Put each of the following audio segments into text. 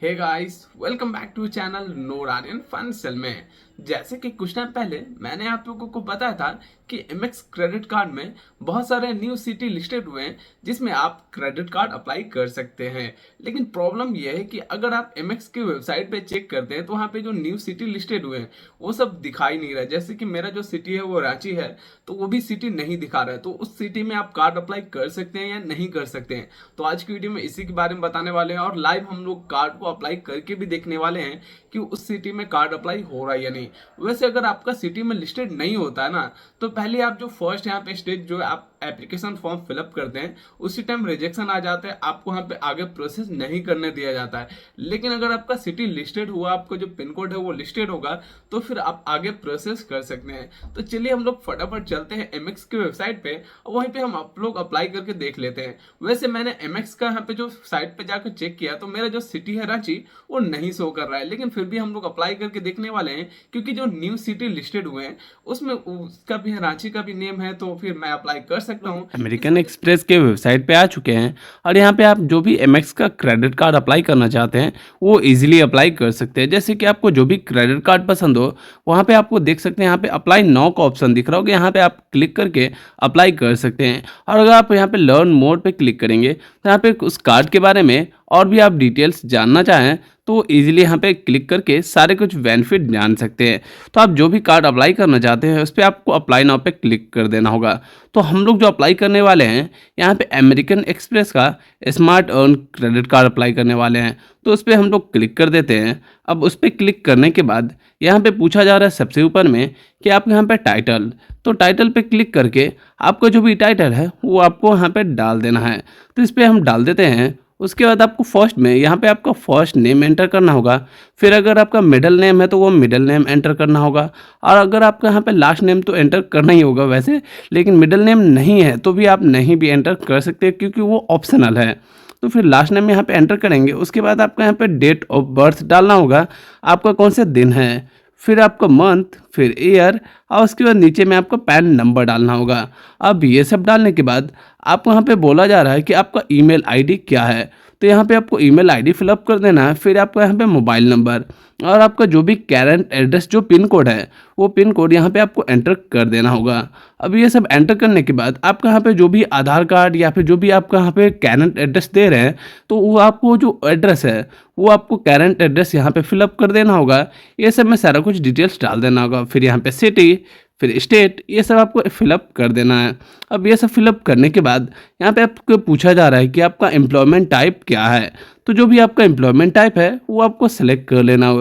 Hey guys, welcome back to channel नोर Aryan fun cell में। जैसे कि कुछ टाइम पहले मैंने आप लोगों को बताया था कि एमएक्स क्रेडिट कार्ड में बहुत सारे न्यू सिटी लिस्टेड हुए हैं जिसमें आप क्रेडिट कार्ड अप्लाई कर सकते हैं। लेकिन प्रॉब्लम यह है कि अगर आप एमएक्स की वेबसाइट पे चेक करते हैं तो वहाँ पे जो न्यू सिटी लिस्टेड हुए हैं वो सब दिखाई नहीं रहा है। जैसे कि मेरा जो सिटी है वो रांची है, तो वो भी सिटी नहीं दिखा रहा है। तो उस सिटी में आप कार्ड अप्लाई कर सकते हैं या नहीं कर सकते हैं, तो आज की वीडियो में इसी के बारे में बताने वाले हैं। और लाइव हम लोग कार्ड को अप्लाई करके भी देखने वाले हैं कि उस सिटी में कार्ड अप्लाई हो रहा है या नहीं। वैसे अगर आपका सिटी में लिस्टेड नहीं होता है ना, तो पहले आप जो फर्स्ट यहाँ पे स्टेज जो आप एप्लीकेशन फॉर्म फिलअप करते हैं उसी टाइम रिजेक्शन आ जाता है, आपको यहाँ पे आगे प्रोसेस नहीं करने दिया जाता है। लेकिन अगर आपका सिटी लिस्टेड हुआ, आपका जो पिन कोड है वो लिस्टेड होगा, तो फिर आप आगे प्रोसेस कर सकते हैं। तो चलिए हम लोग फटाफट चलते हैं एमएक्स की वेबसाइट पे और वहीं पे हम आप लोग अप्लाई करके देख लेते हैं। वैसे मैंने एमएक्स का यहाँ पे जो साइट पे जाकर चेक किया तो मेरा जो सिटी है रांची वो नहीं शो कर रहा है, लेकिन फिर भी हम लोग अप्लाई करके देखने वाले हैं क्योंकि जो न्यू सिटी लिस्टेड हुए हैं उसमें उसका भी है, रांची का भी नेम है, तो फिर मैं अप्लाई कर सकता हूँ। अमेरिकन एक्सप्रेस के वेबसाइट पे आ चुके हैं और यहाँ पे आप जो भी एमएक्स का क्रेडिट कार्ड अप्लाई करना चाहते हैं वो इजीली अप्लाई कर सकते हैं। जैसे कि आपको जो भी क्रेडिट कार्ड पसंद हो वहाँ पे आपको देख सकते हैं, यहाँ पे अप्लाई नाउ का ऑप्शन दिख रहा होगा, यहाँ पे आप क्लिक करके अप्लाई कर सकते हैं। और अगर आप यहाँ पे लर्न मोर पे क्लिक करेंगे तो यहाँ पे उस कार्ड के बारे में और भी आप डिटेल्स जानना चाहें तो इजीली यहाँ पे क्लिक करके सारे कुछ बेनिफिट जान सकते हैं। तो आप जो भी कार्ड अप्लाई करना चाहते हैं उस पर आपको अप्लाई नाउ पे क्लिक कर देना होगा। तो हम लोग जो अप्लाई करने वाले हैं यहाँ पे अमेरिकन एक्सप्रेस का smart earn credit card apply करने वाले हैं, तो उस पर हम लोग क्लिक कर देते हैं। अब उस पर क्लिक करने के बाद यहाँ पे पूछा जा रहा है सबसे ऊपर में कि आप यहाँ पे टाइटल, तो टाइटल पे क्लिक करके आपका जो भी टाइटल है वो आपको यहाँ पे डाल देना है। तो इस पर हम डाल देते हैं। उसके बाद आपको फर्स्ट में यहाँ पे आपका फर्स्ट नेम एंटर करना होगा, फिर अगर आपका मिडिल नेम है तो वो मिडिल नेम एंटर करना होगा, और अगर आपका यहाँ पे लास्ट नेम तो एंटर करना ही होगा वैसे, लेकिन मिडिल नेम नहीं है तो भी आप नहीं भी एंटर कर सकते हैं क्योंकि वो ऑप्शनल है। तो फिर लास्ट नेम यहाँ पे एंटर करेंगे। उसके बाद आपका यहाँ पे डेट ऑफ बर्थ डालना होगा, आपका कौन से दिन है, फिर आपका मंथ, फिर ईयर, और उसके बाद नीचे में आपका पैन नंबर डालना होगा। अब ये सब डालने के बाद आपको यहाँ पे बोला जा रहा है कि आपका ईमेल आईडी क्या है, तो यहाँ पे आपको ईमेल आईडी फिलअप कर देना है। फिर आपका यहाँ पे मोबाइल नंबर और आपका जो भी करंट एड्रेस जो पिन कोड है वो पिन कोड यहाँ पे आपको एंटर कर देना होगा। अब ये सब एंटर करने के बाद आपका यहाँ पे जो भी आधार कार्ड या फिर जो भी आपका यहाँ पे करंट एड्रेस दे रहे हैं तो वो आपको जो एड्रेस है वो आपको करंट एड्रेस यहाँ पे फिलअप कर देना होगा। ये सब में सारा कुछ डिटेल्स डाल देना होगा। फिर यहाँ पे सिटी, फिर स्टेट, ये सब आपको फिलअप कर देना है। अब ये सब फिलअप करने के बाद यहाँ पे आपको पूछा जा रहा है कि आपका एम्प्लॉयमेंट टाइप क्या है, तो जो भी आपका एम्प्लॉयमेंट टाइप है वो आपको सेलेक्ट कर लेना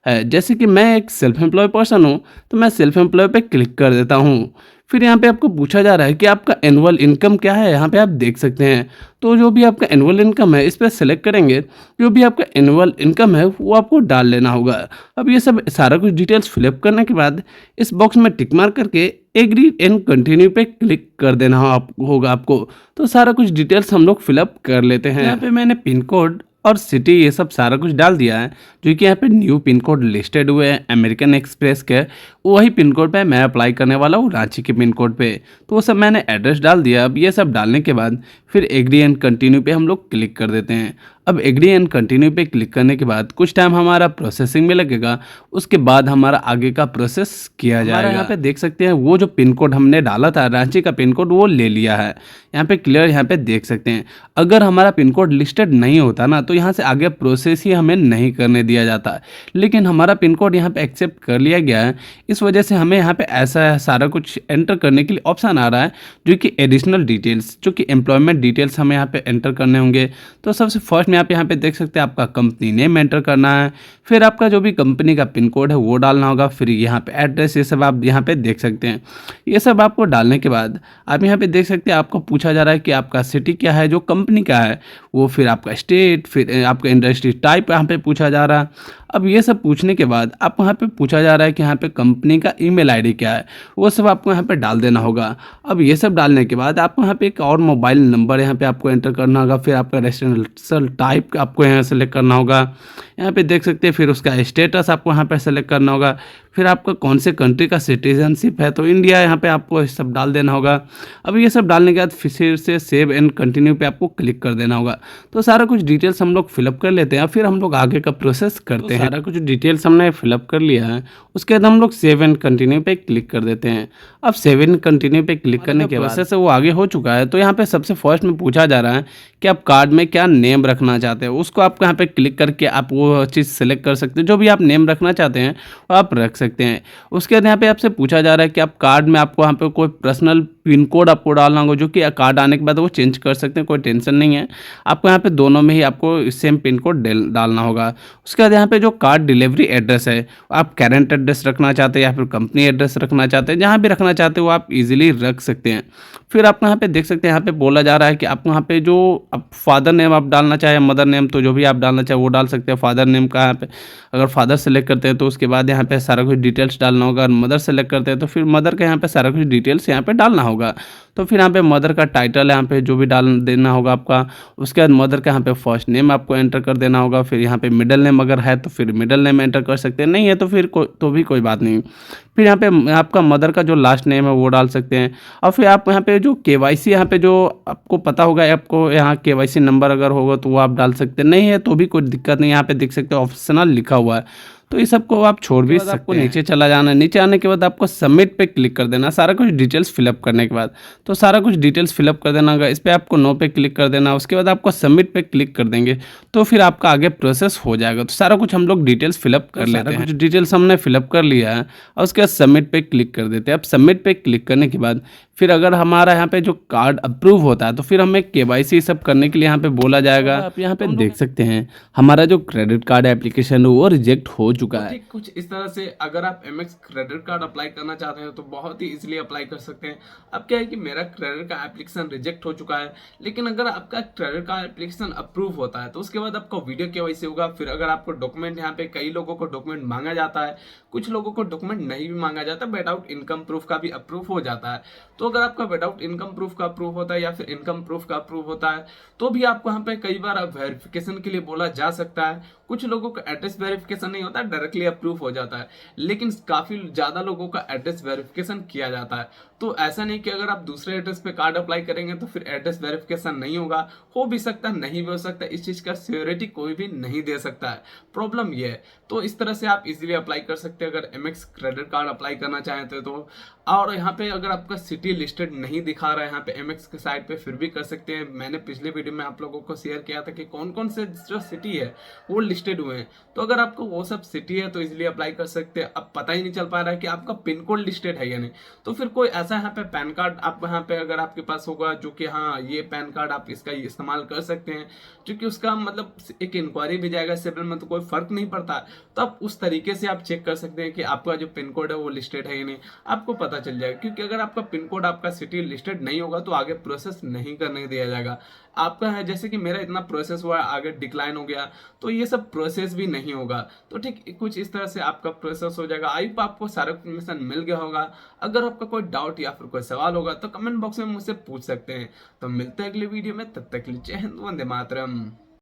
है। जैसे कि मैं एक सेल्फ एम्प्लॉय पर्सन हूँ तो मैं सेल्फ एम्प्लॉय पे क्लिक कर देता हूँ। फिर यहाँ पे आपको पूछा जा रहा है कि आपका एनुअल इनकम क्या है, यहाँ पे आप देख सकते हैं। तो जो भी आपका एनुअल इनकम है इस पर सेलेक्ट करेंगे, जो भी आपका एनुअल इनकम है वो आपको डाल लेना होगा। अब ये सब सारा कुछ डिटेल्स फिलअप करने के बाद इस बॉक्स में टिक मार करके एग्री एंड कंटिन्यू पे क्लिक कर देना होगा आपको। तो सारा कुछ डिटेल्स हम लोग फिलअप कर लेते हैं। यहाँ पे मैंने पिन कोड और सिटी ये सब सारा कुछ डाल दिया है, जो कि यहाँ पे न्यू पिन कोड लिस्टेड हुए हैं अमेरिकन एक्सप्रेस के, वही पिन कोड पे मैं अप्लाई करने वाला हूँ रांची के पिन कोड पे। तो वो सब मैंने एड्रेस डाल दिया। अब ये सब डालने के बाद फिर एग्री एंड कंटिन्यू पे हम लोग क्लिक कर देते हैं। अब एग्री एंड कंटिन्यू पे क्लिक करने के बाद कुछ टाइम हमारा प्रोसेसिंग में लगेगा, उसके बाद हमारा आगे का प्रोसेस किया जाएगा। यहाँ पे देख सकते हैं वो जो पिन कोड हमने डाला था रांची का पिन कोड वो ले लिया है। यहाँ पे क्लियर यहाँ पे देख सकते हैं। अगर हमारा पिन कोड लिस्टेड नहीं होता ना तो यहाँ से आगे प्रोसेस ही हमें नहीं करने दिया जाता, लेकिन हमारा पिन कोड यहाँ पे एक्सेप्ट कर लिया गया है। इस वजह से हमें यहाँ पे ऐसा सारा कुछ एंटर करने के लिए ऑप्शन आ रहा है, जो कि एडिशनल डिटेल्स, जो कि एम्प्लॉयमेंट डिटेल्स हमें यहाँ पे एंटर करने होंगे। तो सबसे फर्स्ट में आप यहाँ पे देख सकते हैं आपका कंपनी नेम एंटर करना है, फिर आपका जो भी कंपनी का पिन कोड है वो डालना होगा, फिर यहाँ पे एड्रेस, ये सब आप यहाँ पे देख सकते हैं। ये सब आपको डालने के बाद आप यहाँ पे देख सकते हैं आपको पूछा जा रहा है कि आपका सिटी क्या है, जो कंपनी का है वो, फिर आपका स्टेट, फिर आपका इंडस्ट्री टाइप यहाँ पे पूछा जा रहा है। अब ये सब पूछने के बाद आपको यहाँ पे पूछा जा रहा है कि यहाँ पे कंपनी का ईमेल आईडी क्या है, वो सब आपको यहाँ पे डाल देना होगा। अब ये सब डालने के बाद आपको यहाँ पे एक और मोबाइल नंबर यहाँ पे आपको एंटर करना होगा, फिर आपका रेजिडेंशियल टाइप आपको यहाँ सेलेक्ट करना होगा, यहाँ पे देख सकते हैं, फिर उसका स्टेटस आपको यहाँ पे सेलेक्ट करना होगा, फिर आपका कौन से कंट्री का सिटीजनशिप है, तो इंडिया यहाँ पे आपको ये सब डाल देना होगा। अब ये सब डालने के बाद फिर से सेव एंड कंटिन्यू पे आपको क्लिक कर देना होगा। तो सारा कुछ डिटेल्स हम लोग फिलअप कर लेते हैं, फिर हम लोग आगे का प्रोसेस करते हैं। सारा कुछ डिटेल्स हमने फिलअप कर लिया है, उसके बाद हम लोग सेव एंड कंटिन्यू पे क्लिक कर देते हैं। अब सेव एंड कंटिन्यू पे क्लिक करने के बाद प्रोसेस वो आगे हो चुका है। तो यहाँ पे सबसे फर्स्ट में पूछा जा रहा है कि आप कार्ड में क्या नेम रखना चाहते हैं, उसको आपको यहाँ पे क्लिक करके आप वो चीज़ सेलेक्ट कर सकते हैं। जो भी आप नेम रखना चाहते हैं वो आप रख सकते हैं। उसके बाद यहाँ पे आपसे पूछा जा रहा है कि आप कार्ड में आपको यहाँ पे कोई पर्सनल पिन कोड आपको डालना होगा, जो कि कार्ड आने के बाद वो चेंज कर सकते हैं, कोई टेंशन नहीं है। आपको यहाँ पे दोनों में ही आपको सेम पिन कोड डालना होगा। उसके बाद यहाँ पे जो कार्ड डिलीवरी एड्रेस है, आप करेंट एड्रेस रखना चाहते हैं या फिर कंपनी एड्रेस रखना चाहते हैं, जहाँ भी रखना चाहते हो आप इजीली रख सकते हैं। फिर आपको यहाँ पे देख सकते हैं, यहाँ पे बोला जा रहा है कि आपको यहाँ पे जो आप फादर नेम आप डालना चाहें, मदर नेम, तो जो भी आप डालना चाहें वो डाल सकते हैं। फादर नेम का यहाँ पे अगर फादर सेलेक्ट करते हैं तो उसके बाद यहाँ पे सारा कुछ डिटेल्स डालना होगा। और मदर सेलेक्ट करते हैं तो फिर मदर का यहाँ पे सारा कुछ डिटेल्स यहाँ पे डालना होगा। तो फिर यहाँ पे मदर का टाइटल यहाँ पे जो भी डाल देना होगा आपका। उसके बाद मदर का यहाँ पे फर्स्ट नेम आपको एंटर कर देना होगा। फिर यहाँ पे मिडिल नेम अगर है तो फिर मिडिल नेम एंटर कर सकते हैं, नहीं है तो फिर तो भी कोई बात नहीं। फिर यहाँ पे आपका मदर का जो लास्ट नेम है वो डाल सकते हैं। और फिर आप यहाँ पे जो केवाईसी यहाँ पे जो आपको पता होगा, आपको यहाँ केवाईसी नंबर अगर होगा तो वो आप डाल सकते हैं, नहीं है तो भी कोई दिक्कत नहीं। यहाँ पे देख सकते हैं ऑप्शनल लिखा हुआ है, तो ये सबको आप छोड़ भी सकते हैं। आपको नीचे चला जाना है, नीचे आने के बाद आपको सबमिट पे क्लिक कर देना, सारा कुछ डिटेल्स फिलअप करने के बाद। तो सारा कुछ डिटेल्स फिलअप कर देना होगा, इस पर आपको नो पे क्लिक कर देना। उसके बाद आपको सबमिट पे क्लिक कर देंगे तो फिर आपका आगे प्रोसेस हो जाएगा। तो सारा कुछ हम लोग डिटेल्स फिलअप कर लेते हैं। कुछ डिटेल्स हमने फिलअप कर लिया है और उसके बाद सबमिट पे क्लिक कर देते हैं। अब सबमिट पे क्लिक करने के बाद फिर अगर हमारा यहाँ पे जो कार्ड अप्रूव होता है तो फिर हमें केवाईसी सब करने के लिए यहाँ पे बोला जाएगा। आप यहाँ पे देख सकते हैं हमारा जो क्रेडिट कार्ड एप्लीकेशन है वो रिजेक्ट हो चुका है। कुछ इस तरह से अगर आप एमएक्स क्रेडिट कार्ड अप्लाई करना चाहते हैं तो बहुत ही इजीली अप्लाई कर सकते हैं। अब क्या है कि मेरा क्रेडिट कार्ड एप्लीकेशन रिजेक्ट हो चुका है, लेकिन अगर आपका क्रेडिट कार्ड एप्लीकेशन अप्रूव होता है तो उसके बाद आपको वीडियो केवाईसी होगा। फिर अगर आपको डॉक्यूमेंट, यहाँ पे कई लोगों को डॉक्यूमेंट मांगा जाता है, कुछ लोगों को डॉक्यूमेंट नहीं भी मांगा जाता, विदाउट इनकम प्रूफ का भी अप्रूव हो जाता है। तो अगर आपका विदाउट इनकम प्रूफ का अप्रूव होता है या फिर इनकम प्रूफ का अप्रूव होता है तो भी आपको यहाँ पे कई बार वेरिफिकेशन के लिए बोला जा सकता है। कुछ लोगों का एड्रेस वेरिफिकेशन नहीं होता, डायरेक्टली अप्रूव हो जाता है, लेकिन काफी ज्यादा लोगों का एड्रेस वेरिफिकेशन किया जाता है। तो ऐसा नहीं कि अगर आप दूसरे एड्रेस पे कार्ड अप्लाई करेंगे तो फिर एड्रेस वेरिफिकेशन नहीं होगा, हो भी सकता है, नहीं भी हो सकता, इस चीज का श्योरिटी कोई भी नहीं दे सकता है। प्रॉब्लम ये है। तो इस तरह से आप इजीली अप्लाई कर सकते हैं अगर एमएक्स क्रेडिट कार्ड अप्लाई करना चाहते तो। और यहाँ पे अगर आपका सिटी लिस्टेड नहीं दिखा रहा है यहाँ पे एमएक्स के साइट पे, फिर भी कर सकते हैं। मैंने पिछले वीडियो में आप लोगों को शेयर किया था कि कौन कौन से जो सिटी है वो लिस्टेड हुए हैं। तो अगर आपको वो सब सिटी है तो इजीली अप्लाई कर सकते हैं। अब पता ही नहीं चल पा रहा है कि आपका पिन कोड लिस्टेड है या नहीं, तो फिर कोई ऐसा यहाँ पे पैन कार्ड आप यहाँ पे अगर आपके पास होगा जो कि हाँ ये पैन कार्ड आप इसका इस्तेमाल कर सकते हैं, क्योंकि उसका मतलब एक इंक्वायरी भी जाएगा सिविल में तो कोई फर्क नहीं पड़ता। तो आप उस तरीके से आप चेक कर सकते हैं कि आपका जो पिन कोड है वो लिस्टेड है या नहीं, आपको पता चल जाएगा। क्योंकि अगर आपका पिन कोड आपका सिटी लिस्टेड नहीं होगा तो आगे प्रोसेस नहीं करने दिया जाएगा। आपका है जैसे कि मेरा इतना प्रोसेस हुआ आगे डिक्लाइन हो गया तो ये सब प्रोसेस भी नहीं होगा। तो ठीक कुछ इस तरह से आपका प्रोसेस हो जाएगा। आई होप आपको सारा इन्फॉर्मेशन मिल गया होगा। अगर आपका कोई डाउट या फिर कोई सवाल होगा तो कमेंट बॉक्स में मुझसे पूछ सकते हैं। तो मिलते हैं अगले वीडियो में, तब तक के लिए जय हिंद, वंदे मातरम।